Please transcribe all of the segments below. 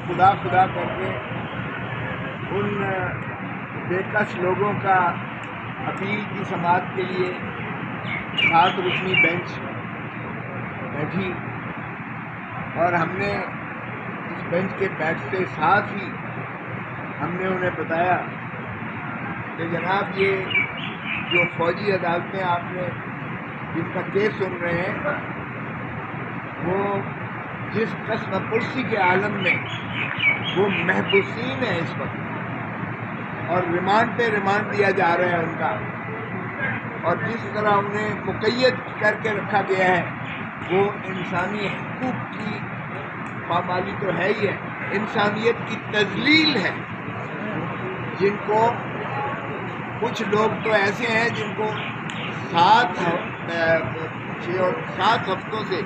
خدا خدا کر کے ان بےکس لوگوں کا اپیل کی سماعت کے لیے 7 رکنی بینچ بیٹھی، اور ہم نے اس بینچ کے بیٹھتے ساتھ ہی ہم نے انہیں بتایا کہ جناب یہ جو فوجی عدالتیں آپ نے جن کا کیس سن رہے ہیں وہ جس قسم پرسی کے عالم میں وہ محبوسین ہیں اس وقت، اور ریمانڈ پہ ریمانڈ دیا جا رہا ہے ان کا، اور جس طرح انہیں مقید کر کے رکھا گیا ہے وہ انسانی حقوق کی پامالی تو ہے ہی ہے، انسانیت کی تذلیل ہے، جن کو کچھ لوگ تو ایسے ہیں جن کو 7 ہفتوں سے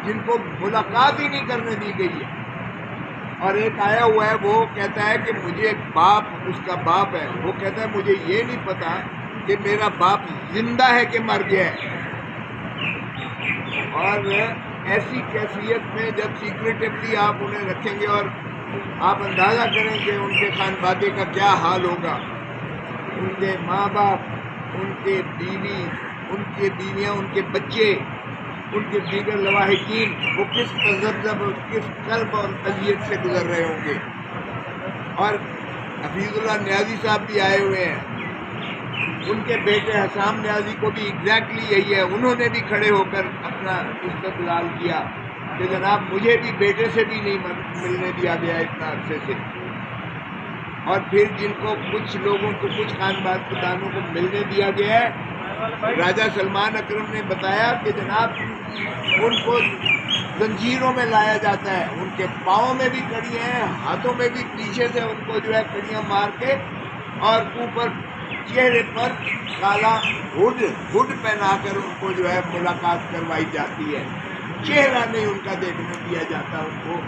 جن کو ملاقات ہی نہیں کرنے دی گئی ہے، اور ایک آیا ہوا ہے وہ کہتا ہے کہ مجھے باپ، اس کا باپ ہے، وہ کہتا ہے مجھے یہ نہیں پتا کہ میرا باپ زندہ ہے کہ مر گیا ہے، اور ایسی کیفیت میں جب سیکریٹیولی آپ انہیں رکھیں گے اور آپ اندازہ کریں کہ ان کے خانوادے کا کیا حال ہوگا، ان کے ماں باپ، ان کے بیوی، ان کے بیویاں، ان کے بچے، ان کے دیگر لواحقین، وہ کس تذبذب اور کس کرب اور اذیت سے گزر رہے ہوں گے۔ اور حفیظ اللہ نیازی صاحب بھی آئے ہوئے ہیں، ان کے بیٹے حسام نیازی کو بھی ایگزیکٹلی یہی ہے، انہوں نے بھی کھڑے ہو کر اپنا استدلال کیا کہ جناب مجھے بھی بیٹے سے بھی نہیں ملنے دیا گیا اتنا عرصے سے، اور پھر جن کو کچھ لوگوں کو، کچھ خاندانوں کو ملنے دیا گیا ہے، راجہ سلمان اکرم نے بتایا کہ جناب ان کو زنجیروں میں لایا جاتا ہے، ان کے پاؤں میں بھی کڑیاں ہیں، ہاتھوں میں بھی پیچھے سے ان کو جو ہے کڑیاں مار کے، اور اوپر چہرے پر کالا ہڈ پہنا کر ان کو جو ہے ملاقات کروائی جاتی ہے، چہرہ نہیں ان کا دیکھنے دیا جاتا ان کو۔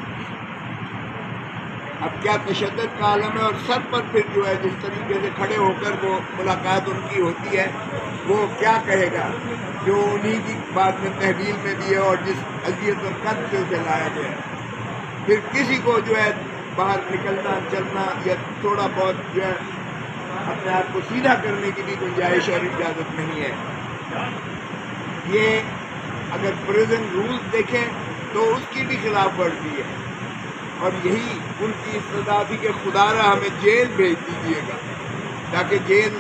اب کیا تشدد کا عالم ہے، اور سر پر پھر جو ہے جس طریقے سے کھڑے ہو کر وہ ملاقات ان کی ہوتی ہے، وہ کیا کہے گا جو انہی کی بات میں تحویل میں بھی ہے اور جس اذیت اور قتل سے اسے لایا گیا ہے۔ پھر کسی کو جو ہے باہر نکلنا، چلنا یا تھوڑا بہت جو ہے اپنے آپ کو سیدھا کرنے کی بھی گنجائش اور اجازت نہیں ہے۔ یہ اگر پریزن رولز دیکھیں تو اس کی بھی خلاف ورزی ہے، اور یہی ان کی استدعا تھی کہ خدا را ہمیں جیل بھیج دیجیے گا تاکہ جیل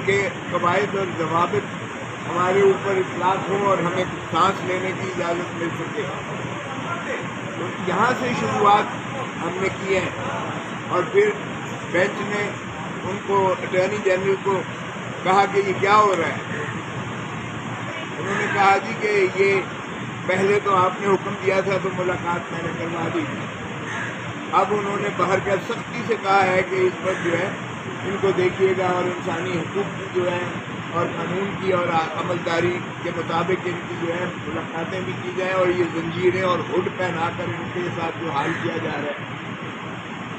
کے قواعد اور ضوابط ہمارے اوپر اطلاق ہوں اور ہمیں سانس لینے کی اجازت مل سکے۔ تو یہاں سے شروعات ہم نے کی ہے، اور پھر بینچ نے ان کو، اٹارنی جنرل کو کہا کہ یہ کیا ہو رہا ہے۔ انہوں نے کہا جی کہ یہ پہلے تو آپ نے حکم دیا تھا تو ملاقات میں نے کروا دی تھی، اب انہوں نے باہر کا سختی سے کہا ہے کہ اس پر جو ہے ان کو دیکھیے گا، اور انسانی حقوق کی جو ہے اور قانون کی اور عملداری کے مطابق ان کی جو ہے ملاقاتیں بھی کی جائیں، اور یہ زنجیریں اور ہڈ پہنا کر ان کے ساتھ جو حال کیا جا رہا ہے۔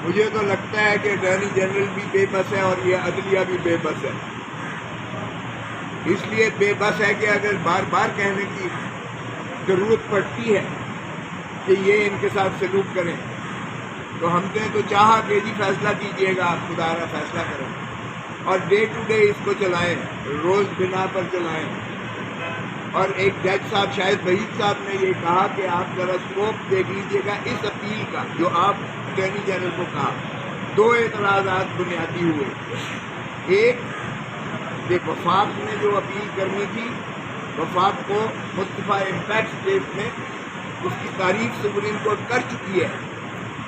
مجھے تو لگتا ہے کہ اٹارنی جنرل بھی بے بس ہے اور یہ عدلیہ بھی بے بس ہے، اس لیے بے بس ہے کہ اگر بار بار کہنے کی ضرورت پڑتی ہے کہ یہ ان کے ساتھ سلوک کریں، تو ہم نے تو چاہا کہ جی فیصلہ کیجیے گا، آپ خدا را فیصلہ کریں، اور ڈے ٹو ڈے اس کو چلائیں، روز بنا پر چلائیں۔ اور ایک جج صاحب، شاید وحید صاحب نے یہ کہا کہ آپ ذرا اسکوپ دیکھ لیجیے گا اس اپیل کا جو آپ اٹارنی جنرل کو کہا۔ 2 اعتراضات بنیادی ہوئے، ایک کہ وفاق نے جو اپیل کرنی تھی، وفاق کو مصطفیٰ امپیکٹ کیس میں اس کی تعریف سپریم کورٹ کر چکی ہے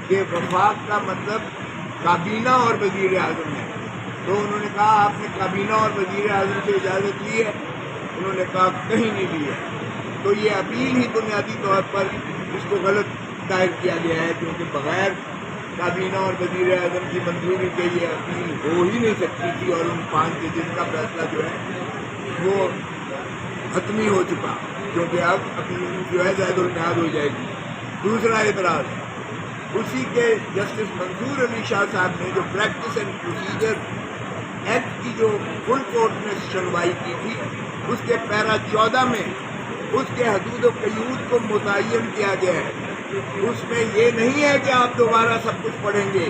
کہ وفاق کا مطلب کابینہ اور وزیر اعظم ہے، تو انہوں نے کہا آپ نے کابینہ اور وزیر اعظم سے اجازت لی ہے؟ انہوں نے کہا کہیں نہیں لی ہے، تو یہ اپیل ہی بنیادی طور پر اس کو غلط دائر کیا گیا ہے، کیونکہ بغیر کابینہ اور وزیر اعظم کی منظوری کے یہ اپیل ہو ہی نہیں سکتی تھی، اور ان 5 ججز کا فیصلہ جو ہے وہ حتمی ہو چکا، کیونکہ اب اپیل جو ہے زائد المیعاد ہو جائے گی۔ دوسرا اعتراض اسی کے جسٹس منصور علی شاہ صاحب نے جو پریکٹس اینڈ پروسیجر ایکٹ کی جو فل کورٹ نے سنوائی کی تھی، اس کے پیرا 14 میں اس کے حدود و قیود کو متعین کیا گیا ہے اس میں یہ نہیں ہے کہ آپ دوبارہ سب کچھ پڑھیں گے،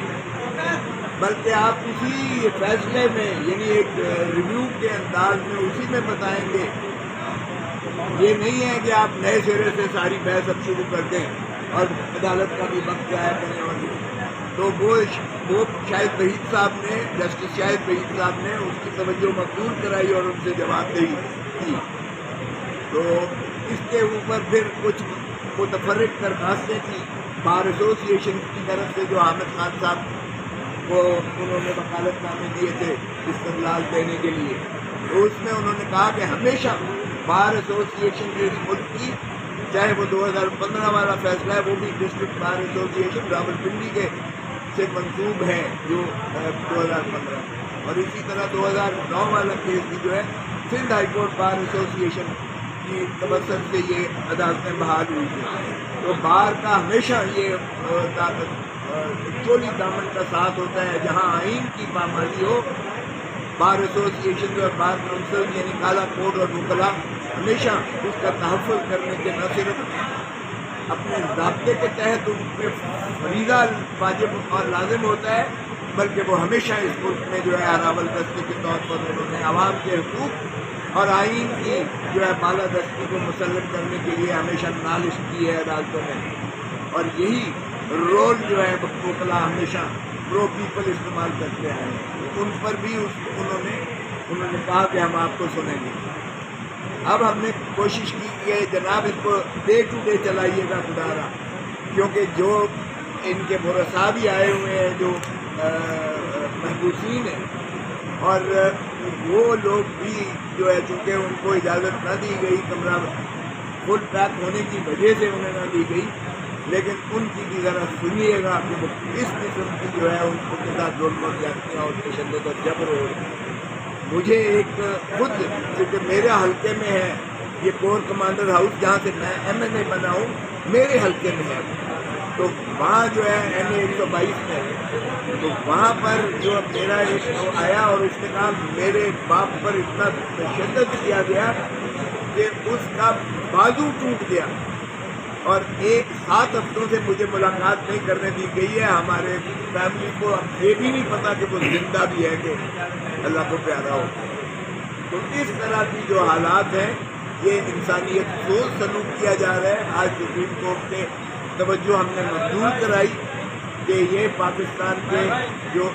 بلکہ آپ اسی فیصلے میں یعنی ایک ریویو کے انداز میں اسی میں بتائیں گے. یہ نہیں ہے کہ آپ نئے سرے سے ساری بحث اب شروع کر دیں اور عدالت کا بھی وقت ضائع کریں. اور تو وہ شاہد وحید صاحب نے، جسٹس شاہد وحید صاحب نے اس کی توجہ مبذول کرائی اور ان سے جواب دہی کی. تو اس کے اوپر پھر کچھ متفرق درخواستیں تھیں بار ایسوسی ایشن کی طرف سے، جو حامد خان صاحب کو انہوں نے وکالت نامے دیے تھے استدلال دینے کے لیے. تو اس میں انہوں نے کہا کہ ہمیشہ بار ایسوسی ایشن جو اس ملک کی، چاہے وہ 2015 والا فیصلہ ہے وہ بھی ڈسٹرکٹ بار ایسوسی ایشن راولپنڈی کے سے منسوب ہے جو 2015، اور اسی طرح 2009 والا کیس بھی جو ہے سندھ ہائی کورٹ بار ایسوسی ایشن کی توسط سے یہ عدالتیں بحال ہوئی تھیں. تو بار کا ہمیشہ یہ چولی دامن کا ساتھ ہوتا ہے، جہاں آئین کی پامالی ہو. بار ایسوسی ایشن اور بار کونسل یعنی کالا کوڈ اور وکلا ہمیشہ اس کا تحفظ کرنے کے نہ صرف اپنے ضابطے کے تحت ان پہ فریضہ واجب اور لازم ہوتا ہے، بلکہ وہ ہمیشہ اس ملک میں جو ہے اراول دستی کے طور پر انہوں نے عوام کے حقوق اور آئین کی جو ہے بالادستی کو مسلط کرنے کے لیے ہمیشہ نالش کی ہے عدالتوں میں. اور یہی رول جو ہے وکلا ہمیشہ پرو پیپل استعمال کرتے ہیں. ان پر بھی انہوں نے کہا کہ ہم آپ کو سنیں گے. اب ہم نے کوشش کی کہ جناب اس کو ڈے ٹو ڈے چلائیے گا خدا را، کیونکہ جو ان کے مرسا بھی آئے ہوئے ہیں جو محبوسین ہیں، اور وہ لوگ بھی جو ہے چونکہ ان کو اجازت نہ دی گئی، کمرہ فل پیک ہونے کی وجہ سے انہیں نہ دی گئی، لیکن ان کی بھی ذرا سنیے گا کہ وہ اس قسم کی جو ہے ان کو کے ساتھ ظلم اور زیادتیاں اور تشدد اور جبر ہو رہی ہے. مجھے ایک خود کیونکہ میرے حلقے میں ہے یہ کور کمانڈر ہاؤس، جہاں سے میں MNA بنا ہوں، میرے حلقے میں ہے. تو وہاں جو ہے MA 122 میں، تو وہاں پر جو میرا ایک آیا اور اس کے نام میرے باپ پر اتنا تشدد کیا گیا کہ اس کا بازو ٹوٹ گیا، اور 7 ہفتوں سے مجھے ملاقات نہیں کرنے دی گئی ہے. ہمارے فیملی کو اب یہ بھی نہیں پتا کہ وہ زندہ بھی ہے کہ اللہ کو پیارا ہو. تو اس طرح کی جو حالات ہیں، یہ انسانیت کو سلوک کیا جا رہا ہے. آج سپریم کورٹ نے توجہ ہم نے مبذول کرائی کہ یہ پاکستان کے جو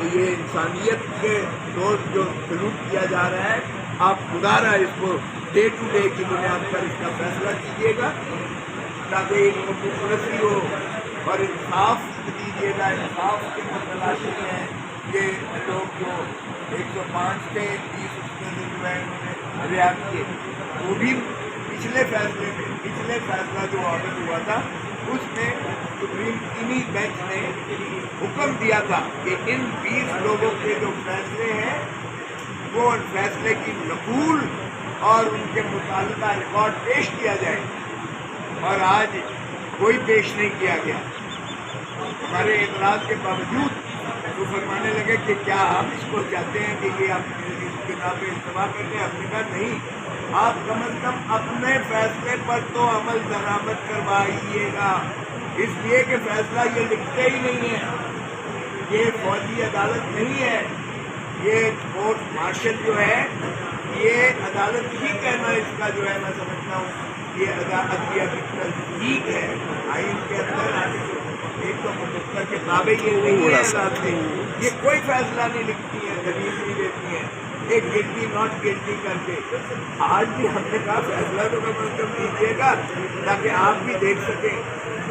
یہ انسانیت کے دوست جو سلوک کیا جا رہا ہے، آپ خدا را اس کو ڈے ٹو ڈے کی بنیاد پر اس کا فیصلہ کیجیے گا، تاکہ ایک ڈیموکریسی ہو اور انصاف دیجیے گا. انصاف کی تلاشی میں یہ لوگ جو 105 کے 20 اس میں سے جو ہے انہوں نے رعایت کیے، وہ بھی پچھلے فیصلہ جو آرڈر ہوا تھا اس میں سپریم بینچ نے حکم دیا تھا کہ ان 20 لوگوں کے جو فیصلے ہیں وہ فیصلے کی نقول اور ان کے متعلقہ ریکارڈ پیش کیا جائے، اور آج کوئی پیش نہیں کیا گیا. ہمارے اعتراض کے باوجود وہ فرمانے لگے کہ کیا آپ اس کو چاہتے ہیں کہ یہ آپ اس بنا پہ استعمال کرتے ہیں؟ ہم نے کہا نہیں، آپ کم از کم اپنے فیصلے پر تو عمل درآمد کروائیے گا، اس لیے کہ فیصلہ یہ لکھتے ہی نہیں ہے، یہ فوجی عدالت نہیں ہے، یہ کورٹ مارشل جو ہے یہ عدالت ہی کہنا اس کا جو ہے میں سمجھتا ہوں یہ عدلیہ کی تصدیق ہے. آئین کے اندر 175 کے تابع یہ نہیں ہے عدالتیں، یہ کوئی فیصلہ نہیں لکھتی ہیں، دلیل نہیں دیتی ہیں، ایک گلٹی ناٹ گلٹی کر کے. آج بھی ہم نے کہا فیصلہ تو کم از کم دیجیے گا تاکہ آپ بھی دیکھ سکیں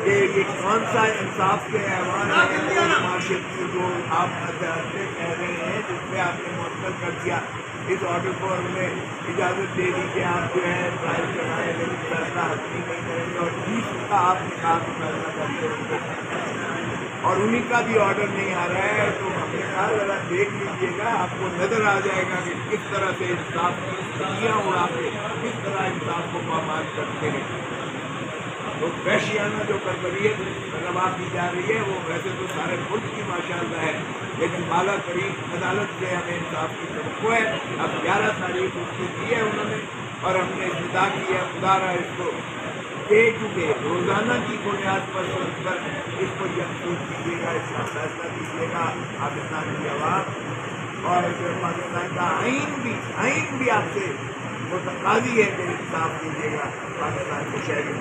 کہ یہ کون سا انصاف کے ایوان ہے معاشرت کی جو آپ عدالتیں کہہ رہے ہیں، جس پہ آپ نے معطل کر دیا. اس آرڈر کو انہیں اجازت دے دی کہ آپ جو ہے ٹرائل کرائیں، لیکن فیصلہ حتمی نہیں کریں گے، اور 20 کا آپ نے کہا کہ فیصلہ کرتے ہیں اور انہیں کا بھی آرڈر نہیں آ رہا ہے. تو ہم نے کہا ذرا دیکھ لیجیے گا، آپ کو نظر آ جائے گا کہ کس طرح سے انصاف کی چھٹیاں اڑا کے کس طرح انصاف کو پامال کرتے ہیں. تو وحشیانہ جو بربریت روا کی جا رہی ہے وہ ویسے تو سارے ملک کی ماشاءاللہ ہے، لیکن بالا ترین عدالت سے ہمیں انصاف کی توقع ہے. اب 11 تاریخ اس کو دی ہے انہوں نے، اور ہم نے استدعا کی ہے خدا را اس کو ڈے ٹو ڈے روزانہ کی بنیاد پر سوچ کر اس کو یکسو کیجیے گا، اس کا فیصلہ کیجیے گا. پاکستان کی عوام اور پاکستان کا آئین بھی آپ سے وہ تقاضی ہے کہ انصاف کیجیے گا پاکستان کے شہریوں.